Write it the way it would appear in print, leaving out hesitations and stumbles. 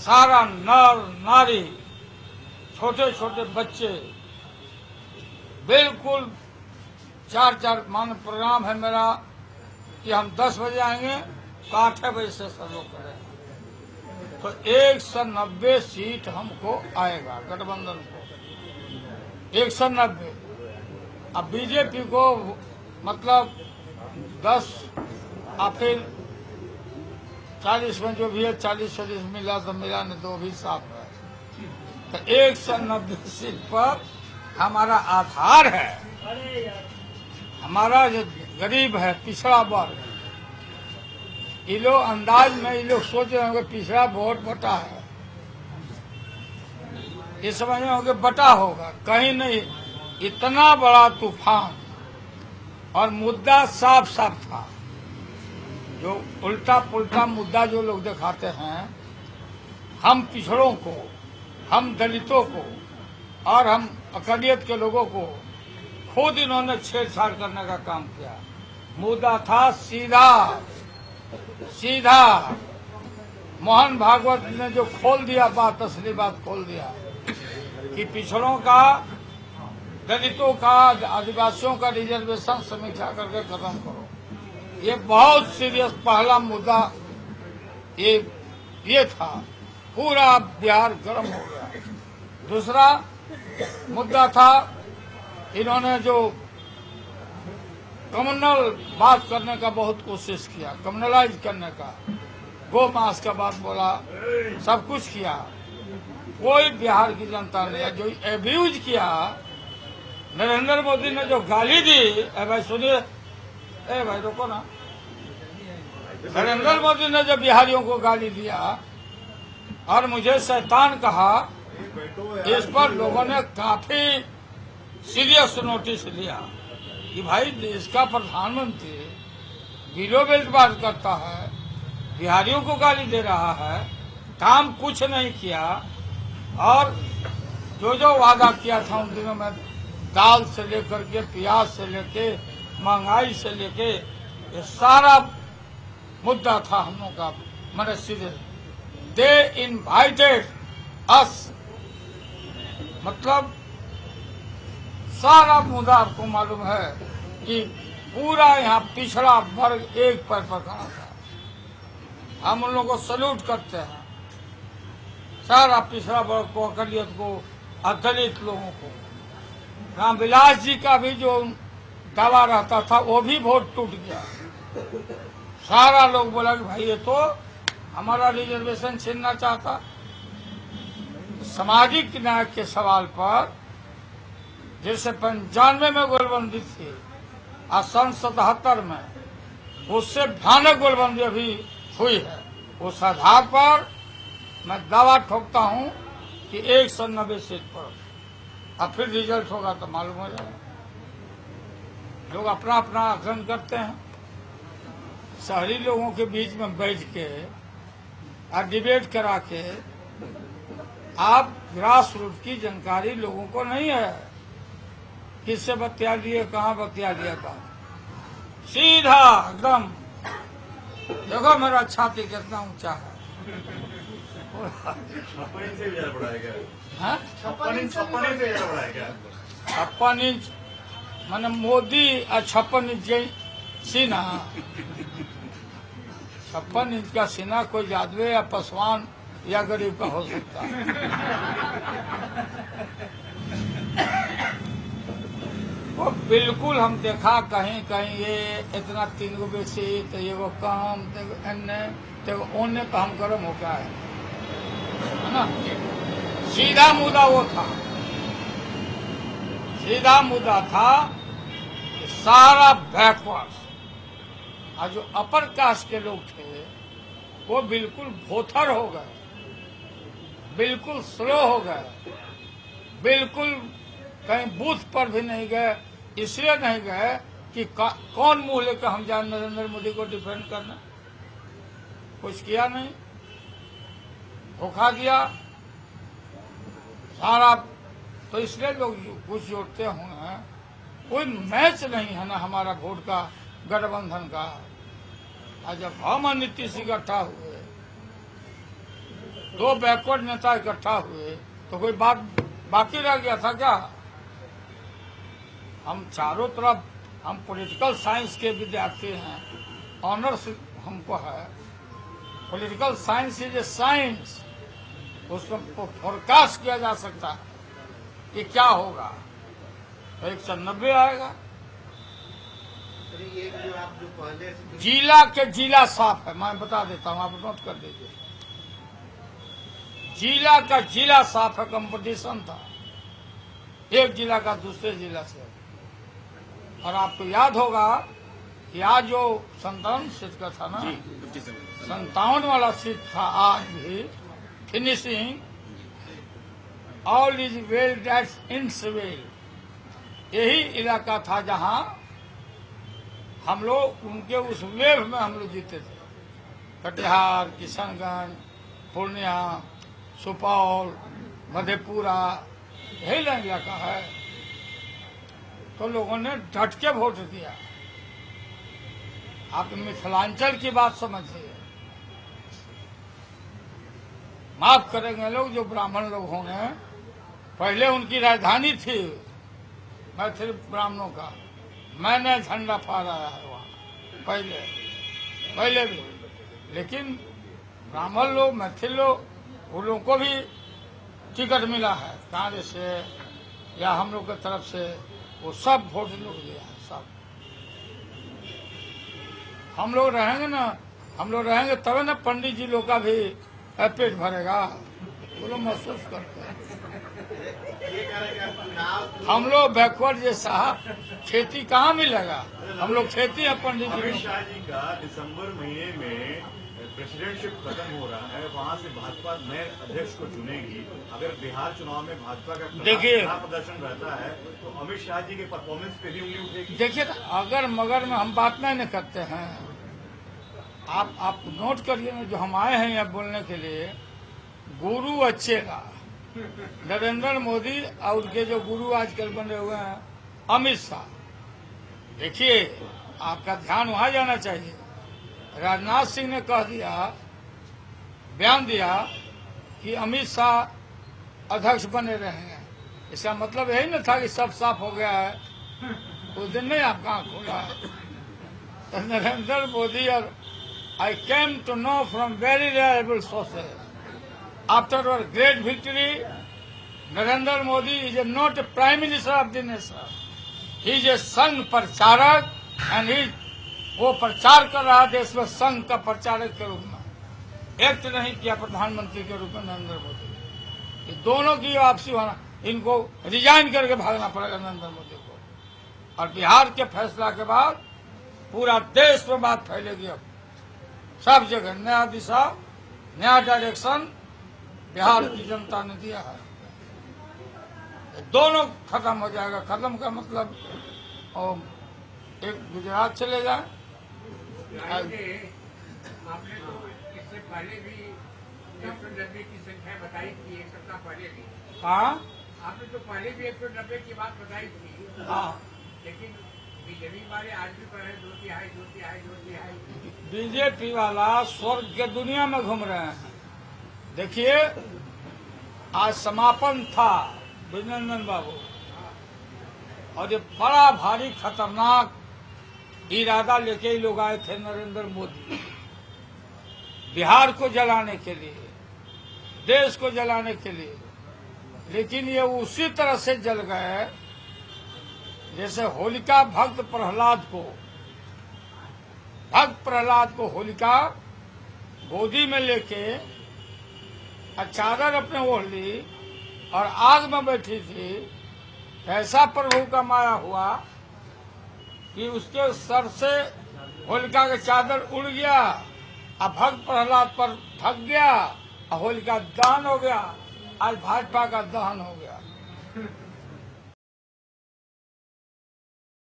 सारा नर नारी, छोटे छोटे बच्चे, बिल्कुल 4 मान प्रोग्राम है मेरा कि हम 10 बजे आएंगे तो 8 बजे से शुरू करें, तो 190 सीट हमको आएगा गठबंधन को, 190। अब बीजेपी को मतलब 10 और फिर 40 में जो भी है 40-40 मिला तो मिला, नहीं तो भी साफ है। तो 190 सीट पर हमारा आधार है, हमारा जो गरीब है, पिछड़ा वर्ग, ये लोग अंदाज में ये लोग सोच रहे होंगे पिछड़ा वोट बटा है, ये समझ रहे होंगे बटा होगा, कहीं नहीं। इतना बड़ा तूफान और मुद्दा साफ साफ था। जो उल्टा पुल्टा मुद्दा जो लोग दिखाते हैं, हम पिछड़ों को, हम दलितों को और हम अकलियत के लोगों को खुद इन्होंने छेड़छाड़ करने का काम किया। मुद्दा था सीधा सीधा। मोहन भागवत ने जो खोल दिया बात, असली बात खोल दिया कि पिछड़ों का, दलितों का, आदिवासियों का रिजर्वेशन समीक्षा करके खत्म करो। ये बहुत सीरियस पहला मुद्दा ये था, पूरा बिहार गर्म हो गया। दूसरा मुद्दा था, इन्होंने जो कम्युनल बात करने का बहुत कोशिश किया, कम्युनलाइज करने का, गो मास का बात बोला, सब कुछ किया। कोई बिहार की जनता ने जो एब्यूज किया, नरेंद्र मोदी ने जो गाली दी, भाई सुनिए, भाई रुको ना, नरेंद्र मोदी ने जो बिहारियों को गाली दिया और मुझे शैतान कहा, इस पर लोगों ने काफी सीरियस नोटिस लिया कि भाई देश का प्रधानमंत्री बिलो बिल बात करता है, बिहारियों को गाली दे रहा है, काम कुछ नहीं किया, और जो वादा किया था उन दिनों में, दाल से लेकर के, प्याज से लेके, महंगाई से लेके, ये सारा मुद्दा था हम लोग का। मैंने सीधे दे इनवाइटेड अस, मतलब सारा मुद्दा आपको मालूम है कि पूरा यहाँ पिछड़ा वर्ग एक पैर पर खड़ा था। हम उन लोगों को सल्यूट करते हैं, सारा पिछड़ा वर्ग को, अकलियत को, दलित लोगों को। रामविलास जी का भी जो दावा रहता था वो भी वोट टूट गया। सारा लोग बोला कि भाई ये तो हमारा रिजर्वेशन छीनना चाहता। सामाजिक न्याय के सवाल पर जैसे 95 में गोलबंदी थी और सन 77 में, उससे भयानक गोलबंदी अभी हुई है। उस आधार पर मैं दावा ठोकता हूं कि 190 सीट पर, और फिर रिजल्ट होगा तो मालूम हो जाएगा। लोग अपना अपना आकलन करते हैं। शहरी लोगों के बीच में बैठ के और डिबेट करा के, आप ग्रास रूट की जानकारी लोगों को नहीं है, किससे बतिया लिए, कहाँ बतिया लिया था, सीधा एकदम। देखो मेरा छाती कितना ऊंचा है, 56 इंच मैंने मोदी और 56 इंच सीना। 56 इंच का सीना कोई यादव या पासवान या गरीब का हो सकता है। वो बिल्कुल हम देखा कहीं कहीं ये इतना 3 गो बेसी, तो ये वो कम, तो एने तो ओने, तो हम गर्म हो गया है ना। सीधा मुद्दा वो था, सीधा मुद्दा था कि सारा बैकवर्ड, और जो अपर कास्ट के लोग थे वो बिल्कुल भोथर हो गए, बिल्कुल स्लो हो गए, बिल्कुल कहीं बूथ पर भी नहीं गए। इसलिए नहीं गए कि कौन मुंह लेकर हम जाए नरेंद्र मोदी को डिफेंड करना, कुछ किया नहीं, धोखा दिया सारा। तो इसलिए लोग कुछ जोड़ते हुए, कोई मैच नहीं है ना हमारा वोट का गठबंधन का। और जब हम नीतीश इकट्ठा हुए दो बैकवर्ड नेता इकट्ठा हुए तो कोई बात बाकी रह गया था क्या? हम चारों तरफ, हम पॉलिटिकल साइंस के विद्यार्थी हैं, ऑनर्स हमको है। Political science is a science, उसमें फोरकास्ट किया जा सकता है कि क्या होगा। 190 आएगा। ये जो आप जो पहले जिला के जिला साफ है, मैं बता देता हूँ, आप नोट कर दीजिए। जिला का जिला साफ है, कंपटीशन था एक जिला का दूसरे जिला से। और आपको याद होगा कि आज जो 57 सीट का था ना, 57 वाला सीट था, आज भी finishing all is well that's ends well, यही इलाका था जहां हम लोग उनके उस वेव में हम लोग जीते थे। कटिहार, किशनगंज, पूर्णिया, सुपौल, मधेपुरा, यही इलाका है। तो लोगों ने डट के वोट दिया। आप मिथिलांचल की बात समझिए। माफ करेंगे लोग जो ब्राह्मण लोग होंगे, पहले उनकी राजधानी थी मैथिल ब्राह्मणों का, मैंने झंडा फहराया है वहाँ पहले भी। लेकिन ब्राह्मण लोग, मैथिल लोग, उन लोगों को भी टिकट मिला है कांग्रेस से या हम लोग की तरफ से, वो सब वोट लोग दिया है सब। हम लोग रहेंगे ना, हम लोग रहेंगे तब ना पंडित जी लोग का भी पेट भरेगा, वो लोग महसूस करते हैं। हम लोग बैकवर्ड जैसा खेती कहाँ मिलेगा? हम लोग खेती है पंडित जी। अमित शाह जी का दिसंबर महीने में प्रेसिडेंटशिप खत्म हो रहा है, वहाँ से भाजपा नए अध्यक्ष को चुनेगी। अगर बिहार चुनाव में भाजपा का देखिए प्रदर्शन रहता है तो अमित शाह जी के परफॉर्मेंस पे भी उंगली उठेगी। देखिए, अगर मगर में हम बात नहीं करते हैं। आप नोट करिए ना, जो हम आए हैं यहाँ बोलने के लिए, गुरु अच्छे का नरेंद्र मोदी और उनके जो गुरु आजकल बने हुए हैं अमित शाह। देखिए, आपका ध्यान वहां जाना चाहिए। राजनाथ सिंह ने कह दिया, बयान दिया कि अमित शाह अध्यक्ष बने रहे हैं। इसका मतलब यही न था कि सब साफ हो गया है। उस दिन नहीं आपका आंख खोला तो नरेंद्र मोदी और I came to know from very reliable sources. After our great victory, Narendra Modi is not a prime minister of the nation. He is a संघ प्रचारक and वो प्रचार कर रहा देश में संघ का प्रचारक के रूप में। एक्ट नहीं किया प्रधानमंत्री के रूप में नरेंद्र मोदी। ये दोनों की आपसी होना, इनको रिजाइन करके भागना पड़ेगा नरेंद्र मोदी को। और बिहार के फैसला के बाद पूरा देश में बात फैलेगी। अब सब जगह नया दिशा, नया डायरेक्शन बिहार की जनता ने दिया है। दोनों खत्म हो जाएगा। खत्म का मतलब एक गुजरात चले जाए। आपने तो इससे पहले भी 190 की संख्या बताई थी, एक सप्ताह पहले भी। हाँ, आपने तो पहले भी 190 की बात बताई थी। हाँ, लेकिन बीजेपी वाले आज भी कह रहे हैं 2 तिहाई। बीजेपी वाला स्वर्ग के दुनिया में घूम रहे हैं। देखिए, आज समापन था विजयनंदन बाबू, और ये बड़ा भारी खतरनाक इरादा लेके ही लोग आए थे नरेंद्र मोदी, बिहार को जलाने के लिए, देश को जलाने के लिए। लेकिन ये उसी तरह से जल गए जैसे होलिका भक्त प्रहलाद को होलिका गोदी में लेके चादर अपने ओढ़ ली और आग में बैठी थी। ऐसा प्रभु का माया हुआ कि उसके सर से होलिका का चादर उड़ गया और भक्त प्रहलाद पर ढक गया और होलिका दहन हो गया। आज भाजपा का दहन हो गया।